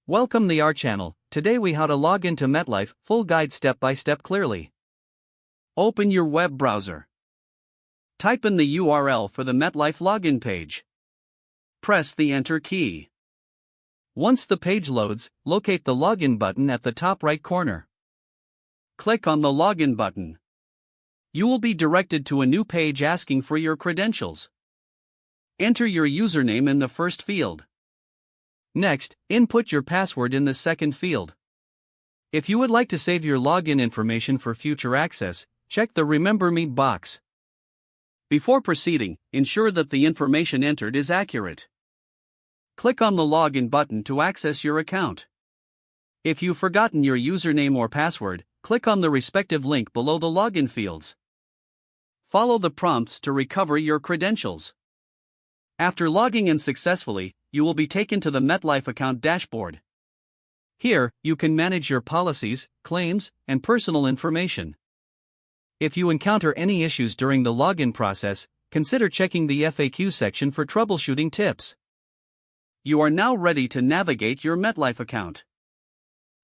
Welcome to our channel. Today we how to log into MetLife, full guide step by step clearly. Open your web browser. Type in the URL for the MetLife login page. Press the enter key. Once the page loads, locate the login button at the top right corner. Click on the login button. You will be directed to a new page asking for your credentials. Enter your username in the first field. Next, input your password in the second field. If you would like to save your login information for future access, check the Remember Me box. Before proceeding, ensure that the information entered is accurate. Click on the Login button to access your account. If you've forgotten your username or password, click on the respective link below the login fields. Follow the prompts to recover your credentials. After logging in successfully, you will be taken to the MetLife account dashboard. Here, you can manage your policies, claims, and personal information. If you encounter any issues during the login process, consider checking the FAQ section for troubleshooting tips. You are now ready to navigate your MetLife account.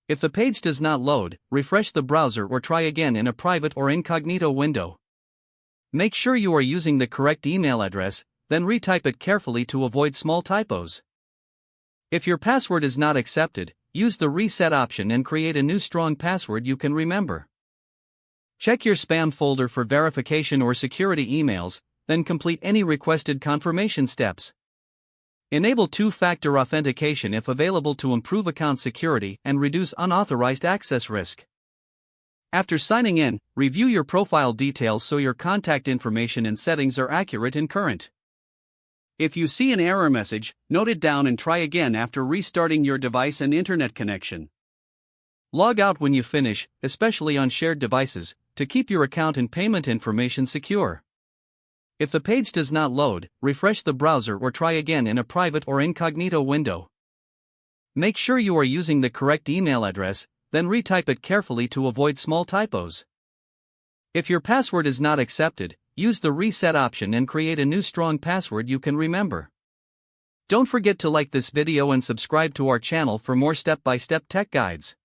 If the page does not load, refresh the browser or try again in a private or incognito window. Make sure you are using the correct email address, then retype it carefully to avoid small typos. If your password is not accepted, use the reset option and create a new strong password you can remember. Check your spam folder for verification or security emails, then complete any requested confirmation steps. Enable two-factor authentication if available to improve account security and reduce unauthorized access risk. After signing in, review your profile details so your contact information and settings are accurate and current. If you see an error message, note it down and try again after restarting your device and internet connection. Log out when you finish, especially on shared devices, to keep your account and payment information secure. If the page does not load, refresh the browser or try again in a private or incognito window. Make sure you are using the correct email address, then retype it carefully to avoid small typos. If your password is not accepted, use the reset option and create a new strong password you can remember. Don't forget to like this video and subscribe to our channel for more step-by-step tech guides.